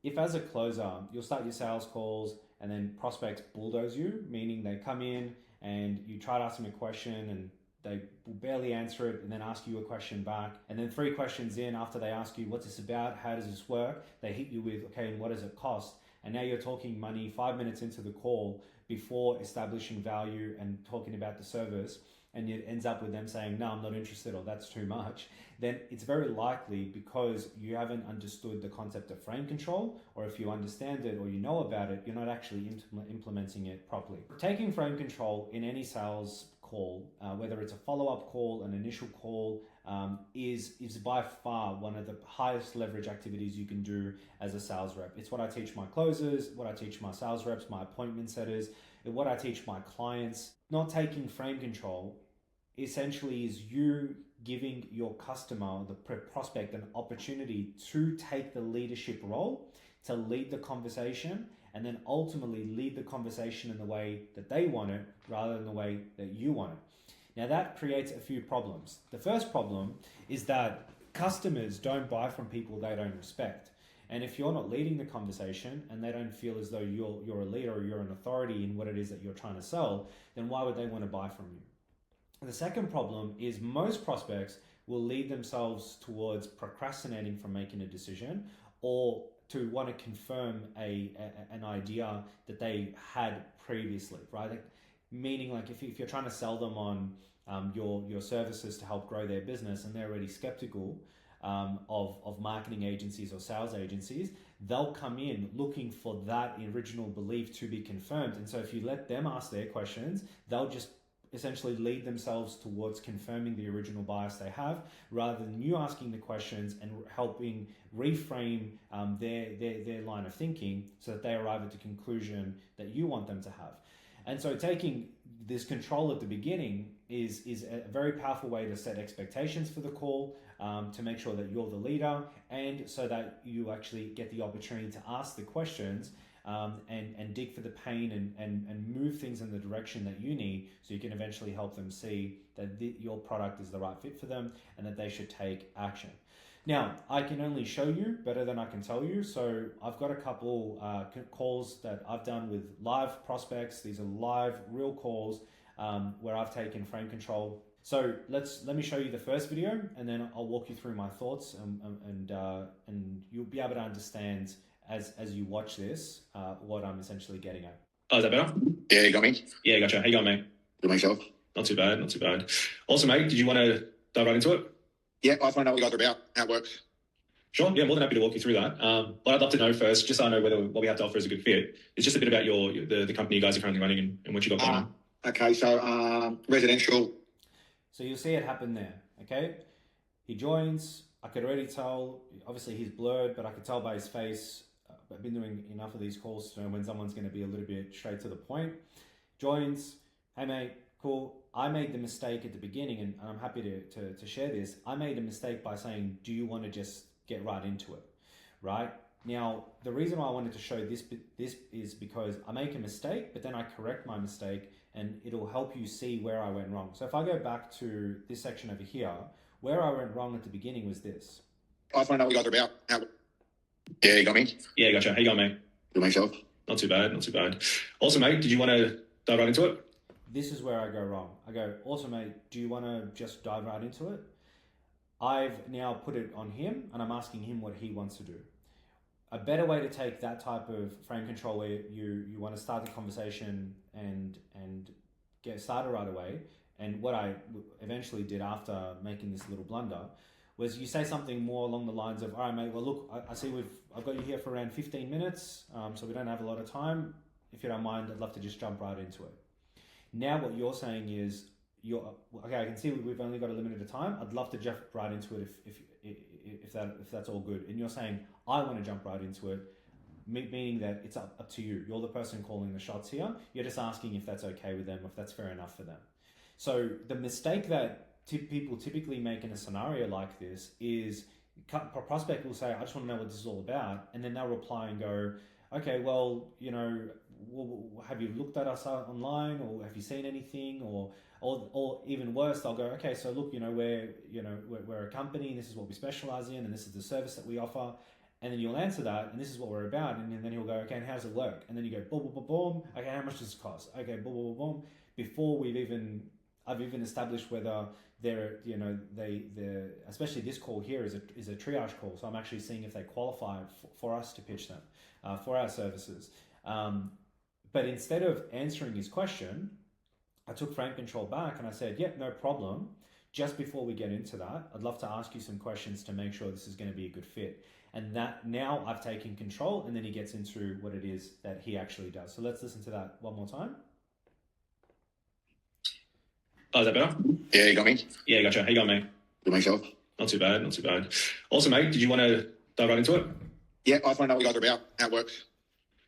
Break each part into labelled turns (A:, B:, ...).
A: if as a closer, you'll start your sales calls and then prospects bulldoze you, meaning they come in and you try to ask them a question and they will barely answer it and then ask you a question back. And then 3 questions in, after they ask you, what's this about? How does this work? They hit you with, okay, and what does it cost? And now you're talking money 5 minutes into the call before establishing value and talking about the service. And it ends up with them saying, no, I'm not interested, or that's too much. Then it's very likely because you haven't understood the concept of frame control, or if you understand it or you know about it, you're not actually implementing it properly. Taking frame control in any sales call, whether it's a follow-up call, an initial call, is by far one of the highest leverage activities you can do as a sales rep. It's what I teach my closers, what I teach my sales reps, my appointment setters, and what I teach my clients. Not taking frame control essentially is you giving your customer, the prospect, an opportunity to take the leadership role, to lead the conversation, and then ultimately lead the conversation in the way that they want it rather than the way that you want it. Now that creates a few problems. The first problem is that customers don't buy from people they don't respect. And if you're not leading the conversation and they don't feel as though you're a leader or you're an authority in what it is that you're trying to sell, then why would they want to buy from you? The second problem is most prospects will lead themselves towards procrastinating from making a decision, or to want to confirm an idea that they had previously, right? Meaning, like if you're trying to sell them on your services to help grow their business and they're already skeptical of marketing agencies or sales agencies, they'll come in looking for that original belief to be confirmed. And so if you let them ask their questions, they'll just essentially lead themselves towards confirming the original bias they have, rather than you asking the questions and helping reframe their line of thinking so that they arrive at the conclusion that you want them to have. And so taking this control at the beginning is a very powerful way to set expectations for the call, to make sure that you're the leader, and so that you actually get the opportunity to ask the questions and dig for the pain and move things in the direction that you need, so you can eventually help them see that your product is the right fit for them and that they should take action. Now, I can only show you better than I can tell you. So I've got a couple calls that I've done with live prospects. These are live, real calls where I've taken frame control. So let me show you the first video, and then I'll walk you through my thoughts, and you'll be able to understand as you watch this what I'm essentially getting at.
B: Oh, is that better?
C: Yeah, you got me?
B: Yeah, gotcha. How you going, mate?
C: Good myself.
B: Not too bad, not too bad. Awesome, mate. Did you want to dive right into it?
C: Yeah, I find out what you guys are about, how it works.
B: Sure, yeah, more than happy to walk you through that. What I'd love to know first, just so I know whether what we have to offer is a good fit, is just a bit about the company you guys are currently running and what you got going on.
C: Okay, so residential.
A: So you'll see it happen there, okay? He joins. I could already tell, obviously he's blurred, but I could tell by his face. I've been doing enough of these calls to know when someone's going to be a little bit straight to the point. Joins, hey mate, cool. I made the mistake at the beginning, and I'm happy to share this. I made a mistake by saying, do you want to just get right into it, right? Now, the reason why I wanted to show this is because I make a mistake, but then I correct my mistake, and it'll help you see where I went wrong. So if I go back to this section over here, where I went wrong at the beginning was this.
C: I find out what you guys are about, how... Yeah, you got me?
B: Yeah, gotcha. How you going, mate?
C: Good myself.
B: Not too bad, not too bad. Awesome, mate. Did you want to dive right into it?
A: This is where I go wrong. I go, awesome, mate, do you want to just dive right into it? I've now put it on him, and I'm asking him what he wants to do. A better way to take that type of frame control, where you want to start the conversation and get started right away, and what I eventually did after making this little blunder, was you say something more along the lines of, all right, mate, well, look, I see I've got you here for around 15 minutes, so we don't have a lot of time. If you don't mind, I'd love to just jump right into it. Now what you're saying is, okay, I can see we've only got a limited time. I'd love to jump right into it if that's all good. And you're saying, I want to jump right into it, meaning that it's up to you. You're the person calling the shots here. You're just asking if that's okay with them, if that's fair enough for them. So the mistake that people typically make in a scenario like this is a prospect will say, I just want to know what this is all about. And then they'll reply and go, okay, well, have you looked at us online, or have you seen anything? Or even worse, they'll go, okay, so look, we're a company, and this is what we specialize in, and this is the service that we offer. And then you'll answer that, and this is what we're about. And then he'll go, okay, and how does it work? And then you go, boom, boom, boom, boom. Okay, how much does it cost? Okay, boom, boom, boom, boom. Before I've even established whether they're, especially this call here is a triage call. So I'm actually seeing if they qualify for us to pitch them, for our services. But instead of answering his question, I took frame control back and I said, yep, no problem. Just before we get into that, I'd love to ask you some questions to make sure this is going to be a good fit. And that now I've taken control, and then he gets into what it is that he actually does. So let's listen to that one more time.
B: Oh, is that better?
C: Yeah, you got me.
B: Yeah, gotcha. How you going, mate?
C: Good myself.
B: Not too bad, not too bad. Awesome, mate. Did you want to dive right into it?
C: Yeah, I want to know what you guys are about, how it works.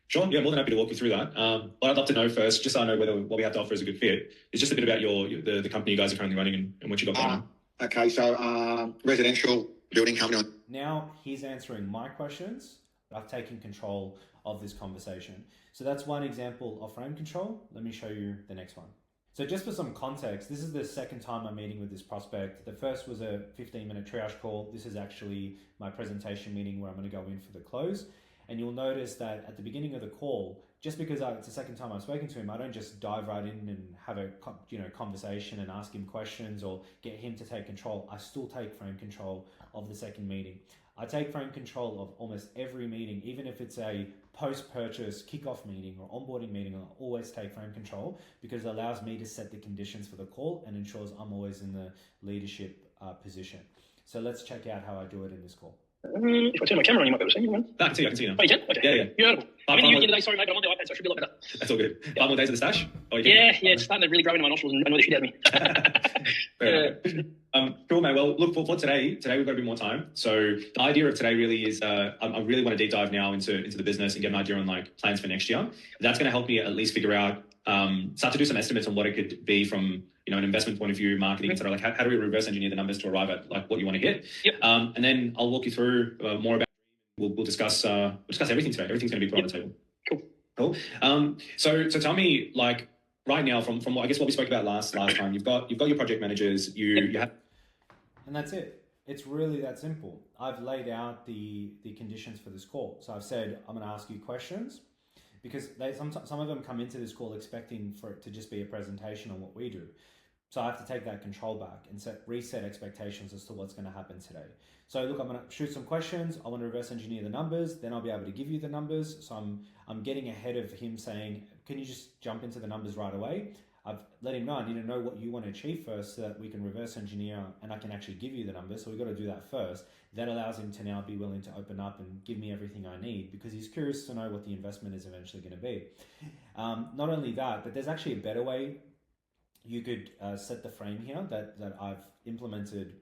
B: Sure. Yeah, more than happy to walk you through that. What I'd love to know first, just so I know whether what we have to offer is a good fit, is just a bit about the company you guys are currently running and what you got going on.
C: Okay, so residential building company.
A: Now he's answering my questions. I've taken control of this conversation. So that's one example of frame control. Let me show you the next one. So just for some context, this is the second time I'm meeting with this prospect. The first was a 15-minute triage call. This is actually my presentation meeting where I'm going to go in for the close. And you'll notice that at the beginning of the call, just because it's the second time I've spoken to him, I don't just dive right in and have a conversation and ask him questions or get him to take control. I still take frame control of the second meeting. I take frame control of almost every meeting, even if it's a post-purchase kickoff meeting or onboarding meeting. I'll always take frame control because it allows me to set the conditions for the call and ensures I'm always in the leadership position. So let's check out how I do it in this call.
D: If I turn my camera on, you might be able to see me, man.
B: No, I can see you now.
D: Oh, you can? Okay.
B: Yeah.
D: Beautiful. I'm in the uni the other day, sorry, mate, but I'm on the iPad, so I should be a lot better.
B: That's all good. 5 more days of the stash?
D: Yeah, it's starting to really grow into my nostrils and annoy the shit out of me.
B: Cool, mate. Well, look, for today we've got a bit more time. So the idea of today really is I really want to deep dive now into the business and get an idea on like plans for next year. That's going to help me at least figure out, start to do some estimates on what it could be from an investment point of view, marketing, etc. Like how do we reverse engineer the numbers to arrive at like what you want to hit?
D: Yep.
B: And then I'll walk you through more about. We'll discuss everything today. Everything's going to be put on the table. Cool. So tell me, like right now, from what I guess what we spoke about last time, you've got your project managers. You have,
A: and that's it. It's really that simple. I've laid out the conditions for this call. So I've said I'm going to ask you questions because some of them come into this call expecting for it to just be a presentation on what we do. So I have to take that control back and reset expectations as to what's going to happen today. So look, I'm going to shoot some questions. I want to reverse engineer the numbers. Then I'll be able to give you the numbers. So I'm getting ahead of him saying, can you just jump into the numbers right away? I've let him know I need to know what you want to achieve first so that we can reverse engineer and I can actually give you the numbers. So we've got to do that first. That allows him to now be willing to open up and give me everything I need because he's curious to know what the investment is eventually going to be. Not only that, but there's actually a better way you could set the frame here that I've implemented.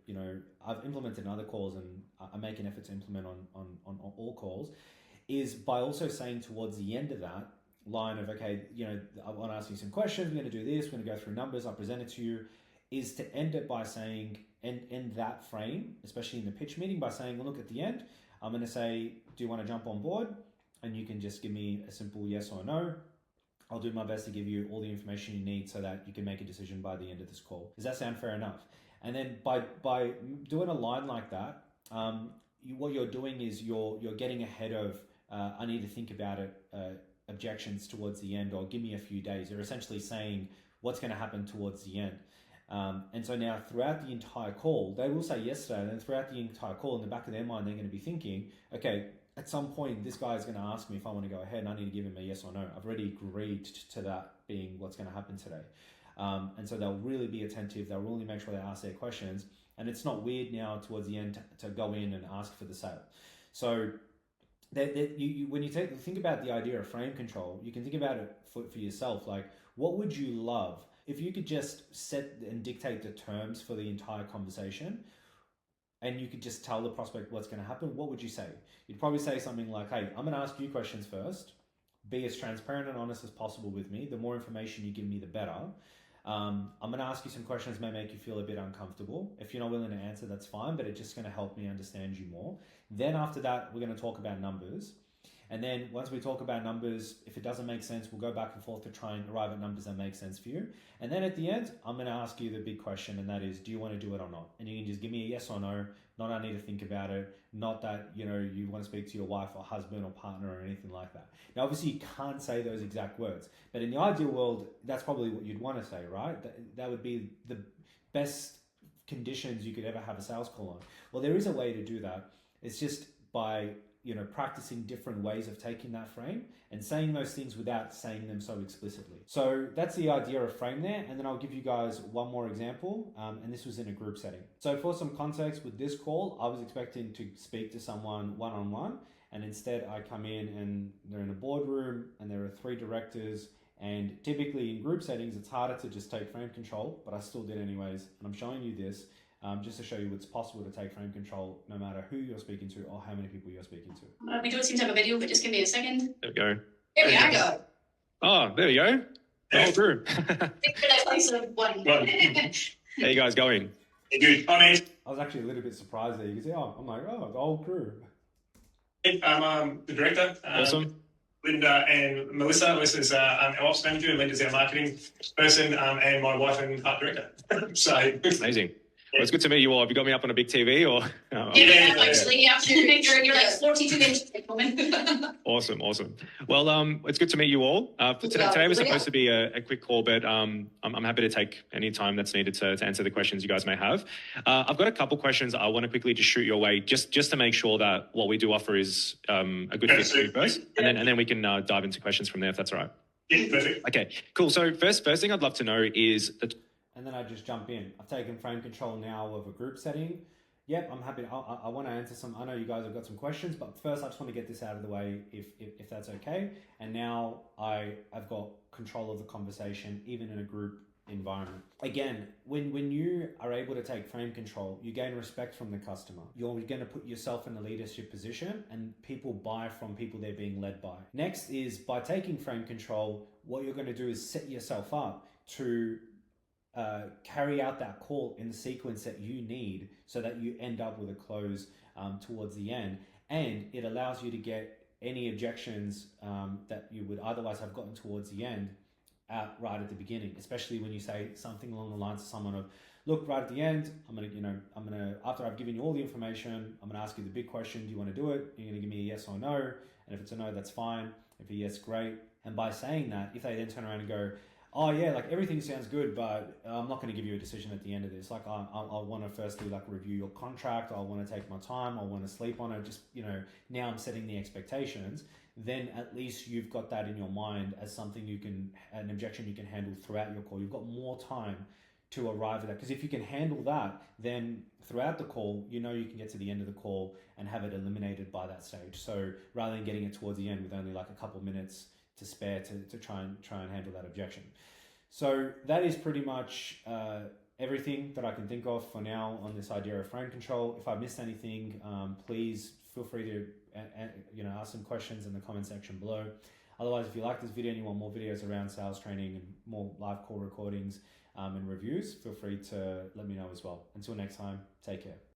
A: I've implemented in other calls and I make an effort to implement on all calls, is by also saying towards the end of that line of, okay, I want to ask you some questions, we're going to do this, we're going to go through numbers, I'll present it to you, is to end it by saying, end that frame, especially in the pitch meeting, by saying, well, look, at the end, I'm going to say, do you want to jump on board? And you can just give me a simple yes or no. I'll do my best to give you all the information you need so that you can make a decision by the end of this call. Does that sound fair enough? And then by doing a line like that, what you're doing is you're getting ahead of, I need to think about it, objections towards the end, or give me a few days. You're essentially saying what's going to happen towards the end. And so now throughout the entire call, they will say yes to that. And then throughout the entire call, in the back of their mind, they're going to be thinking, okay, at some point, this guy is going to ask me if I want to go ahead and I need to give him a yes or no. I've already agreed to that being what's going to happen today. And so they'll really be attentive. They'll really make sure they ask their questions. And it's not weird now towards the end to go in and ask for the sale. So when you think about the idea of frame control, you can think about it for yourself. Like, what would you love if you could just set and dictate the terms for the entire conversation? And you could just tell the prospect what's going to happen, what would you say? You'd probably say something like, hey, I'm going to ask you questions first. Be as transparent and honest as possible with me. The more information you give me, the better. I'm going to ask you some questions that may make you feel a bit uncomfortable. If you're not willing to answer, that's fine, but it's just going to help me understand you more. Then after that, we're going to talk about numbers. And then once we talk about numbers, if it doesn't make sense, we'll go back and forth to try and arrive at numbers that make sense for you. And then at the end, I'm going to ask you the big question, and that is, do you want to do it or not? And you can just give me a yes or no, not I need to think about it, not that, you know, you want to speak to your wife or husband or partner or anything like that. Now, obviously you can't say those exact words, but in the ideal world, that's probably what you'd want to say, right? That would be the best conditions you could ever have a sales call on. Well, there is a way to do that. It's just by, you know, practicing different ways of taking that frame and saying those things without saying them so explicitly. So that's the idea of frame there. And then I'll give you guys one more example. And this was in a group setting. So for some context with this call, I was expecting to speak to someone one-on-one. And instead I come in and they're in a boardroom and there are 3 directors. And typically in group settings, it's harder to just take frame control, but I still did anyways. And I'm showing you this just to show you it's possible to take frame control no matter who you're speaking to or how many people you're speaking to.
E: We don't seem to have a video, but just give me a second.
B: There we go.
E: There we go.
B: Oh, there we go. The whole crew.
E: Thanks for that place of one.
B: How you guys going?
F: Good. I'm Ed.
A: I was actually a little bit surprised there. You can see, oh, I'm like, oh, the whole crew.
F: I'm the director.
B: Awesome.
F: Linda and Melissa. Melissa's our ops manager, and Linda's our marketing person, and my wife and art director. So
B: Amazing. Well, it's good to meet you all. Have you got me up on a big TV or?
E: Yeah, actually, yeah. You're like 42 inches at the moment.
B: Awesome. Well, it's good to meet you all. Today was supposed to be a quick call, but I'm happy to take any time that's needed to answer the questions you guys may have. I've got a couple questions I want to quickly just shoot your way, just to make sure that what we do offer is a good fit for you first, and then we can dive into questions from there if that's all right.
F: Yeah, perfect.
B: Okay, cool. So first thing I'd love to know is that.
A: And then I just jump in. I've taken frame control now of a group setting. Yep, I'm happy. I want to answer some. I know you guys have got some questions, but first I just want to get this out of the way if that's okay. And now I've got control of the conversation, even in a group environment. Again, when you are able to take frame control, you gain respect from the customer. You're going to put yourself in a leadership position, and people buy from people they're being led by. Next is, by taking frame control, what you're going to do is set yourself up to carry out that call in the sequence that you need so that you end up with a close towards the end. And it allows you to get any objections that you would otherwise have gotten towards the end out right at the beginning, especially when you say something along the lines of someone of, look, right at the end, I'm gonna after I've given you all the information, I'm gonna ask you the big question, do you want to do it? You're gonna give me a yes or no, and if it's a no, that's fine. If a yes, great. And by saying that, if they then turn around and go, oh yeah, like everything sounds good, but I'm not going to give you a decision at the end of this. Like I want to firstly like review your contract. I want to take my time. I want to sleep on it. Just, you know, now I'm setting the expectations. Then at least you've got that in your mind as something an objection you can handle throughout your call. You've got more time to arrive at that. Because if you can handle that, then throughout the call, you know, you can get to the end of the call and have it eliminated by that stage. So rather than getting it towards the end with only like a couple minutes to spare to try and handle that objection. So that is pretty much everything that I can think of for now on this idea of frame control. If I missed anything, please feel free to ask some questions in the comment section below. Otherwise, if you like this video and you want more videos around sales training and more live call recordings and reviews, feel free to let me know as well. Until next time, take care.